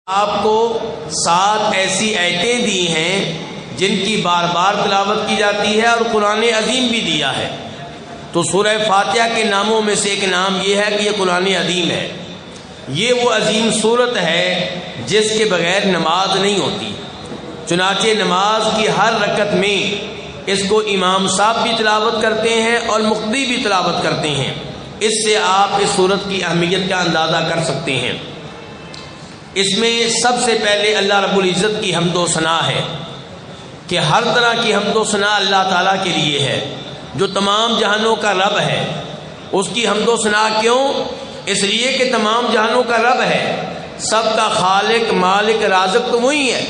آپ کو 7 ایسی آیتیں دی ہیں جن کی بار بار تلاوت کی جاتی ہے اور قرآن عظیم بھی دیا ہے. تو سورہ فاتحہ کے ناموں میں سے ایک نام یہ ہے کہ یہ قرآن عظیم ہے. یہ وہ عظیم صورت ہے جس کے بغیر نماز نہیں ہوتی. چنانچہ نماز کی ہر رکعت میں اس کو امام صاحب بھی تلاوت کرتے ہیں اور مقتدی بھی تلاوت کرتے ہیں. اس سے آپ اس صورت کی اہمیت کا اندازہ کر سکتے ہیں. اس میں سب سے پہلے اللہ رب العزت کی حمد و ثنا ہے کہ ہر طرح کی حمد و ثنا اللہ تعالیٰ کے لیے ہے جو تمام جہانوں کا رب ہے. اس کی حمد و ثنا کیوں؟ اس لیے کہ تمام جہانوں کا رب ہے, سب کا خالق مالک رازق تو وہی ہے.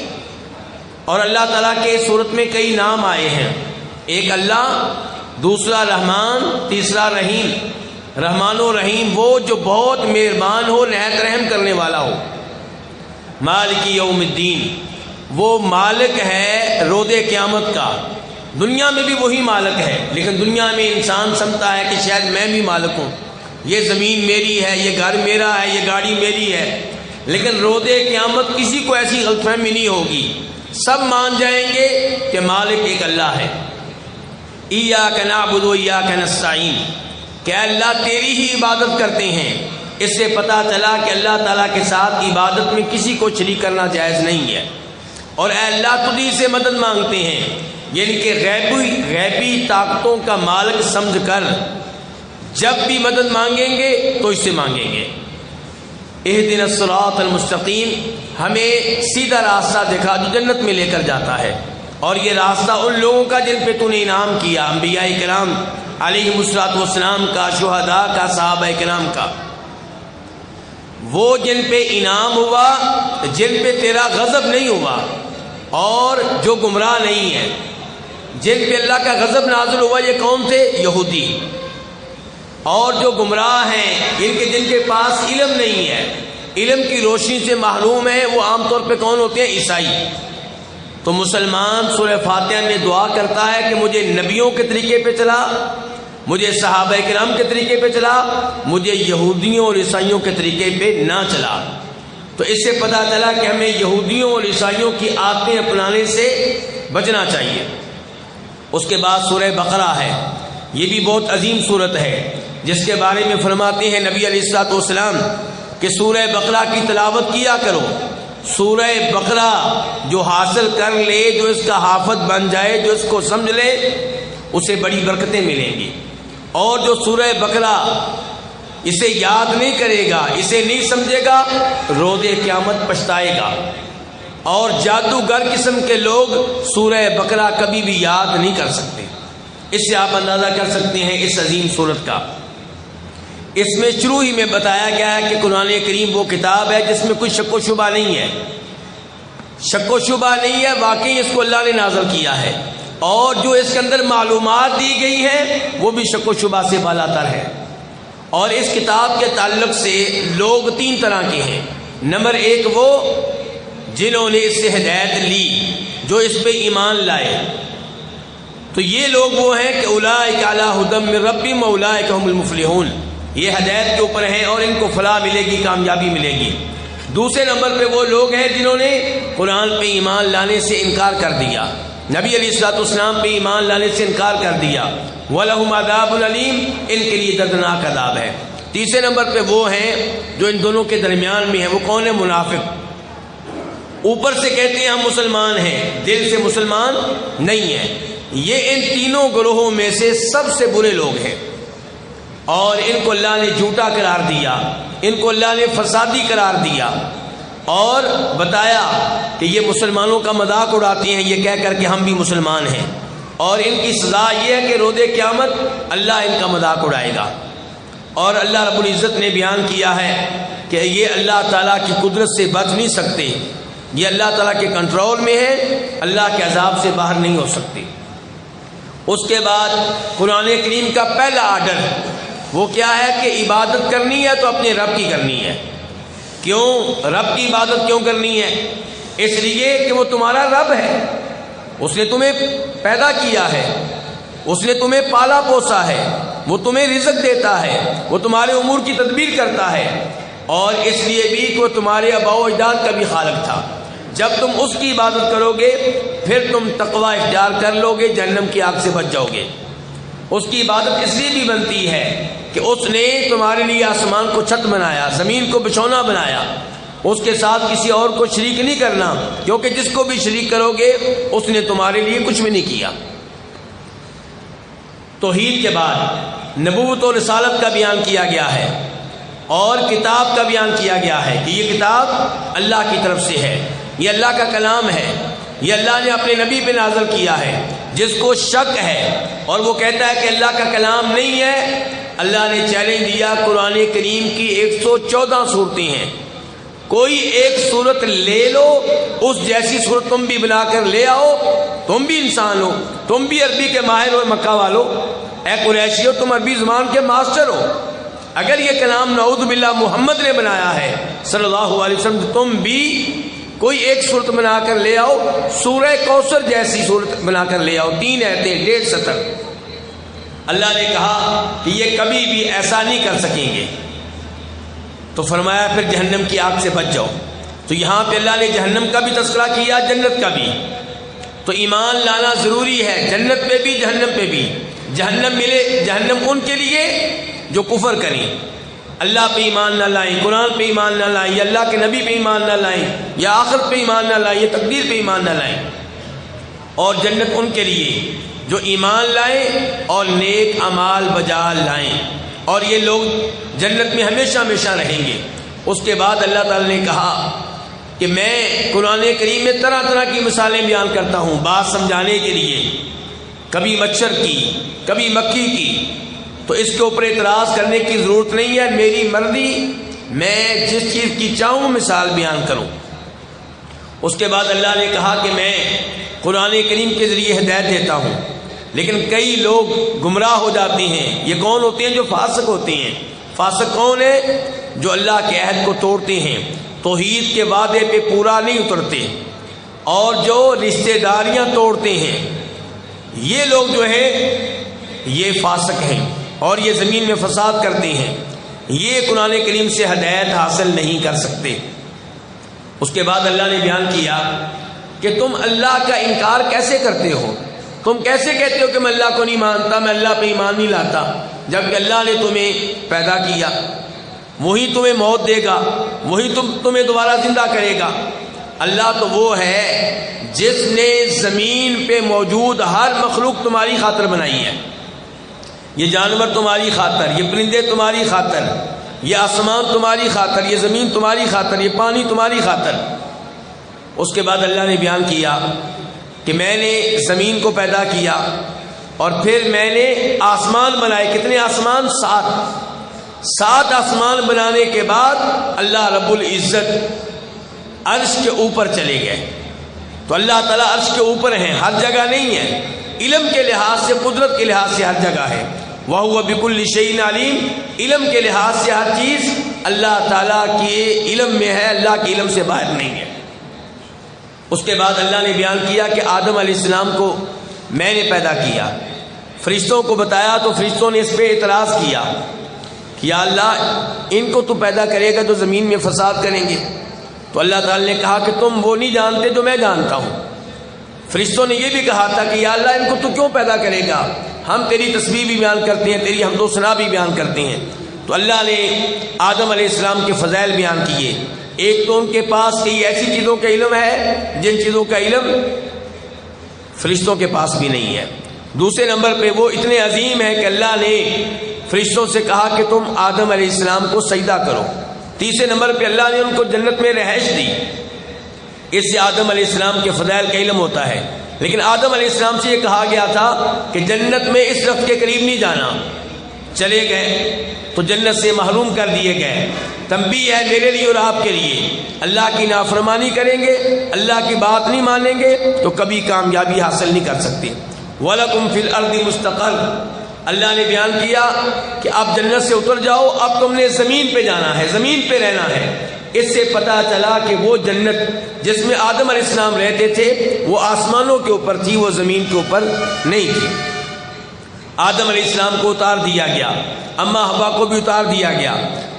اور اللہ تعالیٰ کے صورت میں کئی نام آئے ہیں. ایک اللہ, دوسرا رحمان, تیسرا رحیم. رحمان و رحیم وہ جو بہت مہربان ہو, نہایت رحم کرنے والا ہو. مالک یوم الدین وہ مالک ہے روز قیامت کا. دنیا میں بھی وہی مالک ہے, لیکن دنیا میں انسان سمجھتا ہے کہ شاید میں بھی مالک ہوں, یہ زمین میری ہے, یہ گھر میرا ہے, یہ گاڑی میری ہے. لیکن روز قیامت کسی کو ایسی غلط فہمی نہیں ہوگی. سب مان جائیں گے کہ مالک ایک اللہ ہے. ایاک نعبد و ایاک نستعین, کہ اللہ تیری ہی عبادت کرتے ہیں. اس سے پتہ چلا کہ اللہ تعالیٰ کے ساتھ عبادت میں کسی کو شریک کرنا جائز نہیں ہے. اور اے اللہ تجھی سے مدد مانگتے ہیں, یعنی کہ غیبی طاقتوں کا مالک سمجھ کر جب بھی مدد مانگیں گے تو اس سے مانگیں گے. اہدنا الصراط المستقیم, ہمیں سیدھا راستہ دکھا جو جنت میں لے کر جاتا ہے. اور یہ راستہ ان لوگوں کا جن پہ تو نے انعام کیا, انبیاء کرام علیہم الصلوۃ والسلام کا, شہداء کا, صحابہ کرام کا. وہ جن پہ انعام ہوا, جن پہ تیرا غضب نہیں ہوا, اور جو گمراہ نہیں ہے. جن پہ اللہ کا غضب نازل ہوا یہ کون تھے؟ یہودی. اور جو گمراہ ہیں جن کے پاس علم نہیں ہے, علم کی روشنی سے محروم ہے, وہ عام طور پہ کون ہوتے ہیں؟ عیسائی. تو مسلمان سورہ فاتحہ میں دعا کرتا ہے کہ مجھے نبیوں کے طریقے پہ چلا, مجھے صحابہ کرام کے طریقے پہ چلا, مجھے یہودیوں اور عیسائیوں کے طریقے پہ نہ چلا. تو اس سے پتہ چلا کہ ہمیں یہودیوں اور عیسائیوں کی عادتیں اپنانے سے بچنا چاہیے. اس کے بعد سورہ بقرہ ہے. یہ بھی بہت عظیم صورت ہے جس کے بارے میں فرماتے ہیں نبی علیہ الصلوۃ والسلام کہ سورہ بقرہ کی تلاوت کیا کرو. سورہ بقرہ جو حاصل کر لے, جو اس کا حافظ بن جائے, جو اس کو سمجھ لے, اسے بڑی برکتیں ملیں گی. اور جو سورہ بقرہ اسے یاد نہیں کرے گا, اسے نہیں سمجھے گا, روز قیامت پچھتائے گا. اور جادوگر قسم کے لوگ سورہ بقرہ کبھی بھی یاد نہیں کر سکتے. اس سے آپ اندازہ کر سکتے ہیں اس عظیم صورت کا. اس میں شروع ہی میں بتایا گیا ہے کہ قرآن کریم وہ کتاب ہے جس میں کوئی شک و شبہ نہیں ہے. شک و شبہ نہیں ہے, واقعی اس کو اللہ نے نازل کیا ہے. اور جو اس کے اندر معلومات دی گئی ہیں وہ بھی شک و شبہ سے بالا تر ہے. اور اس کتاب کے تعلق سے لوگ 3 طرح کے ہیں. نمبر 1 وہ جنہوں نے اس سے ہدایت لی, جو اس پہ ایمان لائے. تو یہ لوگ وہ ہیں کہ اولئک علی ھدی من ربہم واولئک ھم المفلحون, یہ ہدایت کے اوپر ہیں اور ان کو فلاح ملے گی, کامیابی ملے گی. دوسرے نمبر پہ وہ لوگ ہیں جنہوں نے قرآن پہ ایمان لانے سے انکار کر دیا, نبی علیہ الصلوۃ والسلام پہ ایمان لانے سے انکار کر دیا. وَلَهُمْ عَذَابٌ أَلِيمٌ, ان کے لیے دردناک عذاب ہے. تیسرے نمبر پہ وہ ہیں جو ان دونوں کے درمیان میں ہیں. وہ کون ہے؟ منافق. اوپر سے کہتے ہیں ہم مسلمان ہیں, دل سے مسلمان نہیں ہیں. یہ ان تینوں گروہوں میں سے سب سے برے لوگ ہیں. اور ان کو اللہ نے جھوٹا قرار دیا, ان کو اللہ نے فسادی قرار دیا, اور بتایا کہ یہ مسلمانوں کا مذاق اڑاتے ہیں یہ کہہ کر کہ ہم بھی مسلمان ہیں. اور ان کی سزا یہ ہے کہ روز قیامت اللہ ان کا مذاق اڑائے گا. اور اللہ رب العزت نے بیان کیا ہے کہ یہ اللہ تعالیٰ کی قدرت سے بچ نہیں سکتے, یہ اللہ تعالیٰ کے کنٹرول میں ہے, اللہ کے عذاب سے باہر نہیں ہو سکتے. اس کے بعد قرآن کریم کا پہلا آرڈر وہ کیا ہے کہ عبادت کرنی ہے تو اپنے رب کی کرنی ہے. کیوں رب کی عبادت کیوں کرنی ہے؟ اس لیے کہ وہ تمہارا رب ہے, اس نے تمہیں پیدا کیا ہے, اس نے تمہیں پالا پوسا ہے, وہ تمہیں رزق دیتا ہے, وہ تمہارے امور کی تدبیر کرتا ہے. اور اس لیے بھی کہ وہ تمہارے آباء و اجداد کا بھی خالق تھا۔ جب تم اس کی عبادت کرو گے پھر تم تقوی اختیار کر لو گے، جہنم کی آگ سے بچ جاؤ گے۔ اس کی عبادت اس لیے بھی بنتی ہے کہ اس نے تمہارے لیے آسمان کو چھت بنایا، زمین کو بچھونا بنایا، اس کے ساتھ کسی اور کو شریک نہیں کرنا، کیونکہ جس کو بھی شریک کرو گے اس نے تمہارے لیے کچھ بھی نہیں کیا۔ توحید کے بعد نبوت و رسالت کا بیان کیا گیا ہے اور کتاب کا بیان کیا گیا ہے کہ یہ کتاب اللہ کی طرف سے ہے، یہ اللہ کا کلام ہے، یہ اللہ نے اپنے نبی پہ نازل کیا ہے۔ جس کو شک ہے اور وہ کہتا ہے کہ اللہ کا کلام نہیں ہے، اللہ نے چیلنج دیا، قرآن کریم کی 114 صورتیں ہیں، کوئی ایک صورت لے لو، اس جیسی صورت تم بھی بنا کر لے آؤ، تم بھی انسان ہو، تم بھی عربی کے ماہر ہو، مکہ والو، اے قریشی ہو، تم عربی زبان کے ماسٹر ہو، اگر یہ کلام نعوذ باللہ محمد نے بنایا ہے صلی اللہ علیہ وسلم، تم بھی کوئی ایک صورت بنا کر لے آؤ، سورہ کوثر جیسی صورت بنا کر لے آؤ، 3 آیتیں 1.5 سطر۔ اللہ نے کہا کہ یہ کبھی بھی ایسا نہیں کر سکیں گے، تو فرمایا پھر جہنم کی آگ سے بچ جاؤ۔ تو یہاں پہ اللہ نے جہنم کا بھی تذکرہ کیا، جنت کا بھی، تو ایمان لانا ضروری ہے، جنت پہ بھی جہنم پہ بھی۔ جہنم ملے، جہنم ان کے لیے جو کفر کریں، اللہ پہ ایمان نہ لائیں، قرآن پہ ایمان نہ لائیں، یا اللہ کے نبی پہ ایمان نہ لائیں، یا آخرت پہ ایمان نہ لائیں، یا تقدیر پہ ایمان نہ لائیں۔ اور جنت ان کے لیے جو ایمان لائیں اور نیک اعمال بجا لائیں، اور یہ لوگ جنت میں ہمیشہ ہمیشہ رہیں گے۔ اس کے بعد اللہ تعالی نے کہا کہ میں قرآن کریم میں طرح طرح کی مثالیں بیان کرتا ہوں بات سمجھانے کے لیے، کبھی مچھر کی، کبھی مکھی کی، تو اس کے اوپر اعتراض کرنے کی ضرورت نہیں ہے، میری مرضی، میں جس چیز کی چاہوں مثال بیان کروں۔ اس کے بعد اللہ نے کہا کہ میں قرآن کریم کے ذریعے ہدایت دیتا ہوں، لیکن کئی لوگ گمراہ ہو جاتے ہیں۔ یہ کون ہوتے ہیں؟ جو فاسق ہوتے ہیں۔ فاسق کون ہے؟ جو اللہ کے عہد کو توڑتے ہیں، توحید کے وعدے پہ پورا نہیں اترتے، اور جو رشتہ داریاں توڑتے ہیں، یہ لوگ جو ہیں یہ فاسق ہیں اور یہ زمین میں فساد کرتے ہیں، یہ قرآن کریم سے ہدایت حاصل نہیں کر سکتے۔ اس کے بعد اللہ نے بیان کیا کہ تم اللہ کا انکار کیسے کرتے ہو، تم کیسے کہتے ہو کہ میں اللہ کو نہیں مانتا، میں اللہ پہ ایمان نہیں لاتا، جبکہ اللہ نے تمہیں پیدا کیا، وہی تمہیں موت دے گا، وہی تمہیں دوبارہ زندہ کرے گا۔ اللہ تو وہ ہے جس نے زمین پہ موجود ہر مخلوق تمہاری خاطر بنائی ہے، یہ جانور تمہاری خاطر، یہ پرندے تمہاری خاطر، یہ آسمان تمہاری خاطر، یہ زمین تمہاری خاطر، یہ پانی تمہاری خاطر۔ اس کے بعد اللہ نے بیان کیا کہ میں نے زمین کو پیدا کیا اور پھر میں نے آسمان بنائے۔ کتنے آسمان؟ 7 آسمان بنانے کے بعد اللہ رب العزت عرش کے اوپر چلے گئے۔ تو اللہ تعالیٰ عرش کے اوپر ہیں، ہر جگہ نہیں ہے، علم کے لحاظ سے، قدرت کے لحاظ سے ہر جگہ ہے۔ وَهُوَ بِكُلِّ شَيْءٍ عَلِيمٌ، علم کے لحاظ سے ہر چیز اللہ تعالیٰ کے علم میں ہے، اللہ کے علم سے باہر نہیں ہے۔ اس کے بعد اللہ نے بیان کیا کہ آدم علیہ السلام کو میں نے پیدا کیا، فرشتوں کو بتایا تو فرشتوں نے اس پہ اعتراض کیا کہ یا اللہ ان کو تو پیدا کرے گا تو زمین میں فساد کریں گے۔ تو اللہ تعالی نے کہا کہ تم وہ نہیں جانتے جو میں جانتا ہوں۔ فرشتوں نے یہ بھی کہا تھا کہ یا اللہ ان کو تو کیوں پیدا کرے گا، ہم تیری تسبیح بھی بیان کرتے ہیں، تیری حمد و ثنا بھی بیان کرتے ہیں۔ تو اللہ نے آدم علیہ السلام کے فضائل بیان کیے۔ ایک تو ان کے پاس کئی ایسی چیزوں کا علم ہے جن چیزوں کا علم فرشتوں کے پاس بھی نہیں ہے۔ دوسرے نمبر پہ وہ اتنے عظیم ہیں کہ اللہ نے فرشتوں سے کہا کہ تم آدم علیہ السلام کو سجدہ کرو۔ تیسرے نمبر پہ اللہ نے ان کو جنت میں رہائش دی۔ اس سے آدم علیہ السلام کے فضائل کا علم ہوتا ہے۔ لیکن آدم علیہ السلام سے یہ کہا گیا تھا کہ جنت میں اس درخت کے قریب نہیں جانا، چلے گئے تو جنت سے محروم کر دیے گئے۔ تنبیہ ہے میرے لیے اور آپ کے لیے، اللہ کی نافرمانی کریں گے، اللہ کی بات نہیں مانیں گے تو کبھی کامیابی حاصل نہیں کر سکتے۔ وَلَكُمْ فِي الْأَرْضِ مُسْتَقَرٌّ، اللہ نے بیان کیا کہ اب جنت سے اتر جاؤ، اب تم نے زمین پہ جانا ہے، زمین پہ رہنا ہے۔ اس سے پتہ چلا کہ وہ جنت جس میں آدم علیہ السلام رہتے تھے وہ آسمانوں کے اوپر تھی، وہ زمین کے اوپر نہیں تھی۔ آدم علیہ السلام کو اتار دیا گیا، اماں حوا کو بھی اتار دیا گیا،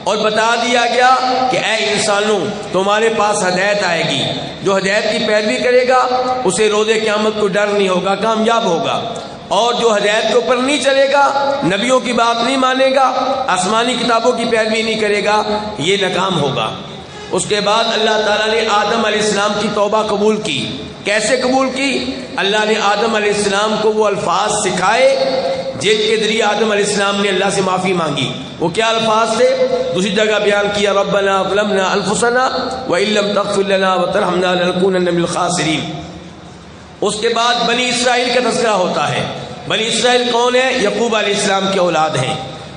اور بتا دیا گیا کہ اے انسانوں تمہارے پاس ہدایت آئے گی، جو ہدایت کی پیروی کرے گا اسے روز قیامت کو ڈر نہیں ہوگا، کامیاب ہوگا، اور جو ہدایت کے اوپر نہیں چلے گا، نبیوں کی بات نہیں مانے گا، آسمانی کتابوں کی پیروی نہیں کرے گا، یہ ناکام ہوگا۔ اس کے بعد اللہ تعالیٰ نے آدم علیہ السلام کی توبہ قبول کی۔ کیسے قبول کی؟ اللہ نے آدم علیہ السلام کو وہ الفاظ سکھائے جن کے ذریعے آدم علیہ السلام نے اللہ سے معافی مانگی۔ وہ کیا الفاظ تھے؟ دوسری جگہ بیان کیا، ربنا ظلمنا انفسنا وان لم تغفر لنا وترحمنا لنکونن من الخاسرین۔ اس کے بعد بنی اسرائیل کا تذکرہ ہوتا ہے۔ بنی اسرائیل کون ہے؟ یعقوب علیہ السلام کی اولاد ہیں۔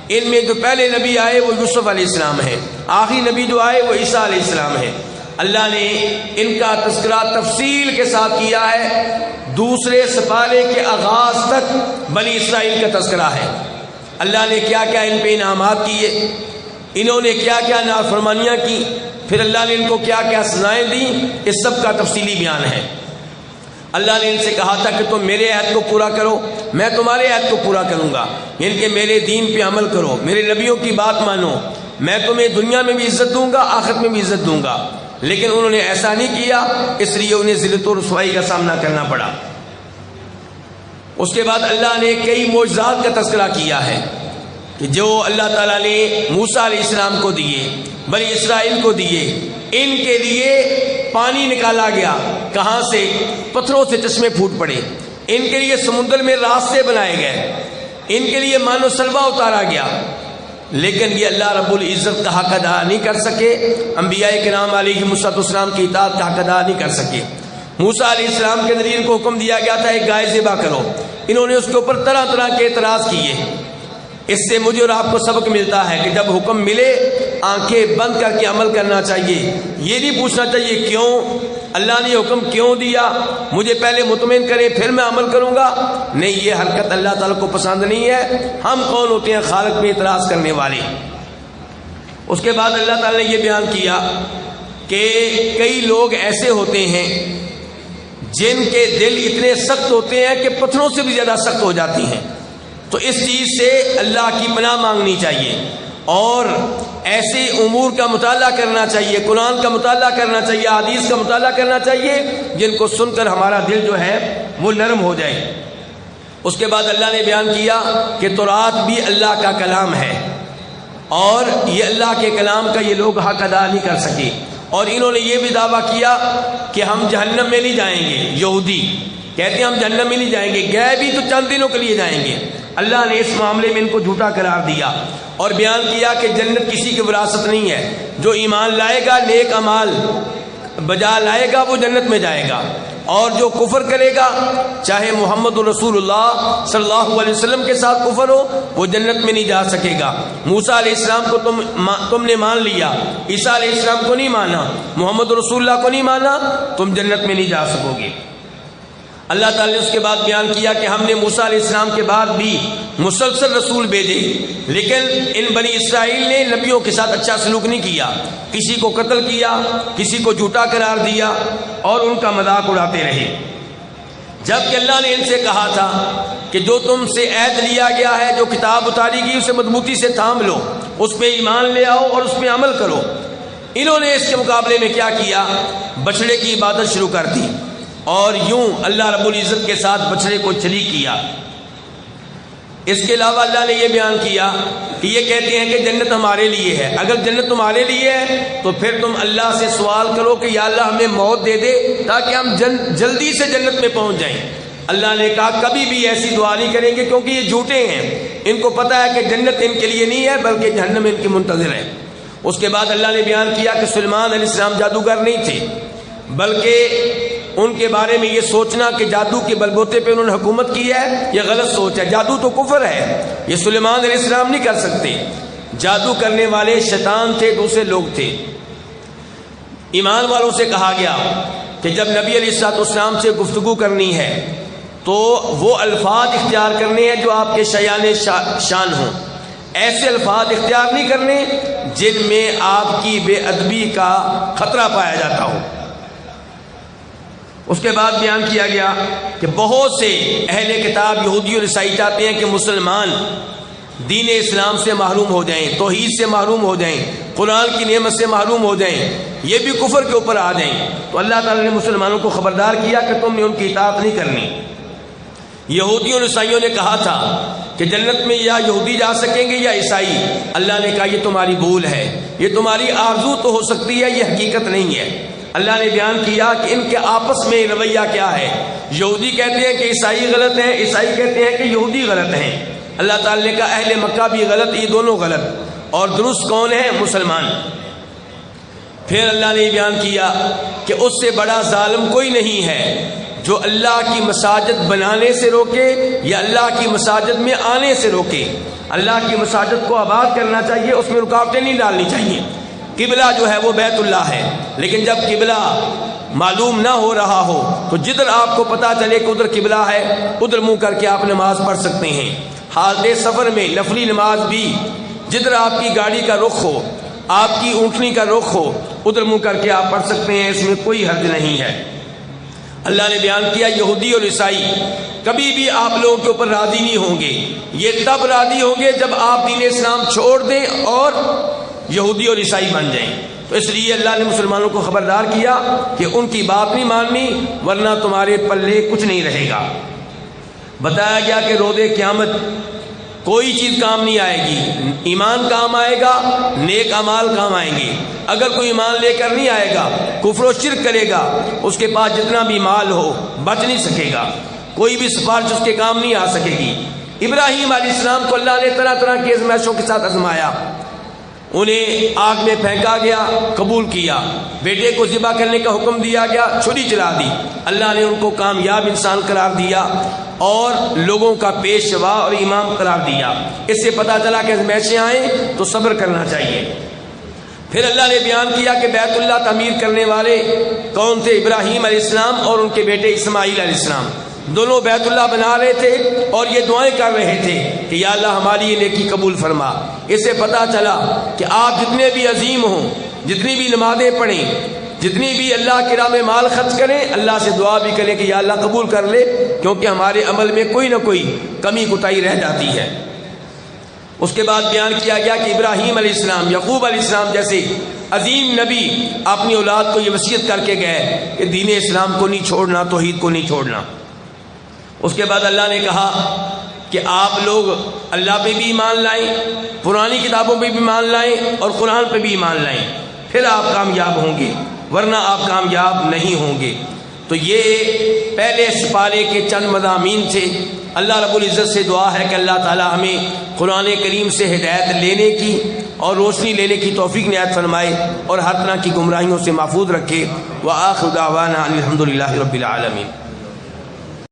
ان میں جو پہلے نبی آئے وہ یوسف علیہ السلام ہیں، آخری نبی جو آئے وہ عیسیٰ علیہ السلام ہیں۔ اللہ نے ان کا تذکرہ تفصیل کے ساتھ کیا ہے، دوسرے سپارے کے آغاز تک بنی اسرائیل کا تذکرہ ہے۔ اللہ نے کیا کیا ان پہ انعامات کیے، انہوں نے کیا کیا نافرمانیاں کی، پھر اللہ نے ان کو کیا کیا سزائیں دیں، اس سب کا تفصیلی بیان ہے۔ اللہ نے ان سے کہا تھا کہ تم میرے عہد کو پورا کرو، میں تمہارے عہد کو پورا کروں گا، یعنی کہ میرے دین پہ عمل کرو، میرے نبیوں کی بات مانو، میں تمہیں دنیا میں بھی عزت دوں گا، آخرت میں بھی عزت دوں گا۔ لیکن انہوں نے ایسا نہیں کیا، اس لیے انہیں ذلت و رسوائی کا سامنا کرنا پڑا۔ اس کے بعد اللہ نے کئی معجزات کا تذکرہ کیا ہے کہ جو اللہ تعالیٰ نے موسیٰ علیہ السلام کو دیے، بنی اسرائیل کو دیے۔ ان کے لیے پانی نکالا گیا، کہاں سے؟ پتھروں سے چشمے پھوٹ پڑے۔ ان کے لیے سمندر میں راستے بنائے گئے، ان کے لیے مان و سلوہ اتارا گیا، لیکن یہ اللہ رب العزت کا حق ادا نہیں کر سکے، انبیاء کرام علیہ السلام کی اطاعت کا حق ادا نہیں کر سکے۔ موسیٰ علیہ السلام کے ذریعے ان کو حکم دیا گیا تھا ایک گائے ذبح کرو، انہوں نے اس کے اوپر طرح طرح کے اعتراض کیے۔ اس سے مجھے اور آپ کو سبق ملتا ہے کہ جب حکم ملے آنکھیں بند کر کے عمل کرنا چاہیے، یہ نہیں پوچھنا چاہیے کیوں اللہ نے حکم کیوں دیا، مجھے پہلے مطمئن کرے پھر میں عمل کروں گا۔ نہیں، یہ حرکت اللہ تعالیٰ کو پسند نہیں ہے۔ ہم کون ہوتے ہیں خالق میں اعتراض کرنے والے؟ اس کے بعد اللہ تعالیٰ نے یہ بیان کیا کہ کئی لوگ ایسے ہوتے ہیں جن کے دل اتنے سخت ہوتے ہیں کہ پتھروں سے بھی زیادہ سخت ہو جاتی ہیں، تو اس چیز سے اللہ کی پناہ مانگنی چاہیے اور ایسے امور کا مطالعہ کرنا چاہیے، قرآن کا مطالعہ کرنا چاہیے، حدیث کا مطالعہ کرنا چاہیے، جن کو سن کر ہمارا دل جو ہے وہ نرم ہو جائے۔ اس کے بعد اللہ نے بیان کیا کہ تورات بھی اللہ کا کلام ہے اور یہ اللہ کے کلام کا یہ لوگ حق ادا نہیں کر سکے، اور انہوں نے یہ بھی دعویٰ کیا کہ ہم جہنم میں نہیں جائیں گے۔ یہودی کہتے ہیں ہم جہنم میں نہیں جائیں گے، گئے بھی تو چند دنوں کے لیے جائیں گے۔ اللہ نے اس معاملے میں ان کو جھوٹا قرار دیا اور بیان کیا کہ جنت کسی کی وراثت نہیں ہے، جو ایمان لائے گا، نیک اعمال بجا لائے گا، وہ جنت میں جائے گا، اور جو کفر کرے گا، چاہے محمد رسول اللہ صلی اللہ علیہ وسلم کے ساتھ کفر ہو، وہ جنت میں نہیں جا سکے گا۔ موسیٰ علیہ السلام کو تم نے مان لیا، عیسیٰ علیہ السلام کو نہیں مانا، محمد رسول اللہ کو نہیں مانا، تم جنت میں نہیں جا سکو گے۔ اللہ تعالیٰ نے اس کے بعد بیان کیا کہ ہم نے موسیٰ علیہ السلام کے بعد بھی مسلسل رسول بھیجے، لیکن ان بنی اسرائیل نے نبیوں کے ساتھ اچھا سلوک نہیں کیا، کسی کو قتل کیا، کسی کو جھوٹا قرار دیا اور ان کا مذاق اڑاتے رہے۔ جبکہ اللہ نے ان سے کہا تھا کہ جو تم سے عہد لیا گیا ہے، جو کتاب اتاری گئی، اسے مضبوطی سے تھام لو، اس پہ ایمان لے آؤ اور اس پہ عمل کرو۔ انہوں نے اس کے مقابلے میں کیا کیا؟ بچڑے کی عبادت شروع کر دی اور یوں اللہ رب العزت کے ساتھ بچڑے کو شریک کیا۔ اس کے علاوہ اللہ نے یہ بیان کیا کہ یہ کہتے ہیں کہ جنت ہمارے لیے ہے۔ اگر جنت تمہارے لیے ہے تو پھر تم اللہ سے سوال کرو کہ یا اللہ ہمیں موت دے دے تاکہ ہم جلدی سے جنت میں پہنچ جائیں۔ اللہ نے کہا کبھی بھی ایسی دعا نہیں کریں گے، کیونکہ یہ جھوٹے ہیں، ان کو پتہ ہے کہ جنت ان کے لیے نہیں ہے بلکہ جہنم ان کی منتظر ہے۔ اس کے بعد اللہ نے بیان کیا کہ سلیمان علیہ السلام جادوگر نہیں تھے، بلکہ ان کے بارے میں یہ سوچنا کہ جادو کے بلبوتے پہ انہوں نے حکومت کی ہے، یہ غلط سوچ ہے۔ جادو تو کفر ہے، یہ سلیمان علیہ السلام نہیں کر سکتے۔ جادو کرنے والے شیطان تھے، دوسرے لوگ تھے۔ ایمان والوں سے کہا گیا کہ جب نبی علیہ السلام سے گفتگو کرنی ہے تو وہ الفاظ اختیار کرنے ہیں جو آپ کے شایان شان ہوں، ایسے الفاظ اختیار نہیں کرنے جن میں آپ کی بے ادبی کا خطرہ پایا جاتا ہو۔ اس کے بعد بیان کیا گیا کہ بہت سے اہل کتاب یہودی اور عیسائی چاہتے ہیں کہ مسلمان دین اسلام سے محروم ہو جائیں، توحید سے محروم ہو جائیں، قرآن کی نعمت سے محروم ہو جائیں، یہ بھی کفر کے اوپر آ جائیں، تو اللہ تعالیٰ نے مسلمانوں کو خبردار کیا کہ تم نے ان کی اطاعت نہیں کرنی۔ یہودیوں اور عیسائیوں نے کہا تھا کہ جنت میں یا یہودی جا سکیں گے یا عیسائی، اللہ نے کہا یہ تمہاری بھول ہے، یہ تمہاری آرزو تو ہو سکتی ہے، یہ حقیقت نہیں ہے۔ اللہ نے بیان کیا کہ ان کے آپس میں رویہ کیا ہے، یہودی کہتے ہیں کہ عیسائی غلط ہیں، عیسائی کہتے ہیں کہ یہودی غلط ہیں۔ اللہ تعالیٰ نے کہا اہل مکہ بھی غلط، یہ دونوں غلط، اور درست کون ہے؟ مسلمان۔ پھر اللہ نے بیان کیا کہ اس سے بڑا ظالم کوئی نہیں ہے جو اللہ کی مساجد بنانے سے روکے یا اللہ کی مساجد میں آنے سے روکے۔ اللہ کی مساجد کو آباد کرنا چاہیے، اس میں رکاوٹیں نہیں ڈالنی چاہیے۔ قبلہ جو ہے وہ بیت اللہ ہے، لیکن جب قبلہ معلوم نہ ہو رہا ہو تو جدھر آپ کو پتا چلے کہ ادھر قبلہ ہے ادھر منہ کر کے آپ نماز پڑھ سکتے ہیں۔ حالت سفر میں نفلی نماز بھی جدھر آپ کی گاڑی کا رخ ہو، آپ کی اونٹنی کا رخ ہو، ادھر منہ کر کے آپ پڑھ سکتے ہیں، اس میں کوئی حرج نہیں ہے۔ اللہ نے بیان کیا یہودی اور عیسائی کبھی بھی آپ لوگوں کے اوپر راضی نہیں ہوں گے، یہ تب راضی ہوں گے جب آپ دین اسلام چھوڑ دیں اور یہودی اور عیسائی بن جائیں۔ تو اس لیے اللہ نے مسلمانوں کو خبردار کیا کہ ان کی بات نہیں ماننی ورنہ تمہارے پلے کچھ نہیں رہے گا۔ بتایا گیا کہ روز قیامت کوئی چیز کام نہیں آئے گی، ایمان کام آئے گا، نیک اعمال کام آئیں گے۔ اگر کوئی ایمان لے کر نہیں آئے گا، کفر و شرک کرے گا، اس کے پاس جتنا بھی مال ہو بچ نہیں سکے گا، کوئی بھی سفارش اس کے کام نہیں آ سکے گی۔ ابراہیم علیہ السلام کو اللہ نے طرح طرح کی آزمائشوں کے ساتھ آزمایا، انہیں آگ میں پھینکا گیا، قبول کیا، بیٹے کو ذبح کرنے کا حکم دیا گیا، چھری چلا دی، اللہ نے ان کو کامیاب انسان قرار دیا اور لوگوں کا پیشوا اور امام قرار دیا۔ اس سے پتہ چلا کہ آزمائشیں آئیں تو صبر کرنا چاہیے۔ پھر اللہ نے بیان کیا کہ بیت اللہ تعمیر کرنے والے کون تھے؟ ابراہیم علیہ السلام اور ان کے بیٹے اسماعیل علیہ السلام، دونوں بیت اللہ بنا رہے تھے اور یہ دعائیں کر رہے تھے کہ یا اللہ ہماری یہ نیکی قبول فرما۔ اس سے پتہ چلا کہ آپ جتنے بھی عظیم ہوں، جتنی بھی نمازیں پڑھیں، جتنی بھی اللہ کی راہ میں مال خرچ کریں، اللہ سے دعا بھی کریں کہ یا اللہ قبول کر لے، کیونکہ ہمارے عمل میں کوئی نہ کوئی کمی کوتاہی رہ جاتی ہے۔ اس کے بعد بیان کیا گیا کہ ابراہیم علیہ السلام، یعقوب علیہ السلام جیسے عظیم نبی اپنی اولاد کو یہ وصیت کر کے گئے کہ دین اسلام کو نہیں چھوڑنا، توحید کو نہیں چھوڑنا۔ اس کے بعد اللہ نے کہا کہ آپ لوگ اللہ پہ بھی ایمان لائیں، پرانی کتابوں پہ بھی ایمان لائیں اور قرآن پہ بھی ایمان لائیں، پھر آپ کامیاب ہوں گے، ورنہ آپ کامیاب نہیں ہوں گے۔ تو یہ پہلے سپارے کے چند مضامین تھے۔ اللہ رب العزت سے دعا ہے کہ اللہ تعالی ہمیں قرآن کریم سے ہدایت لینے کی اور روشنی لینے کی توفیق عنایت فرمائے اور ہر طرح کی گمراہیوں سے محفوظ رکھے۔ وآخر دعوانا الحمد للہ رب العالمین۔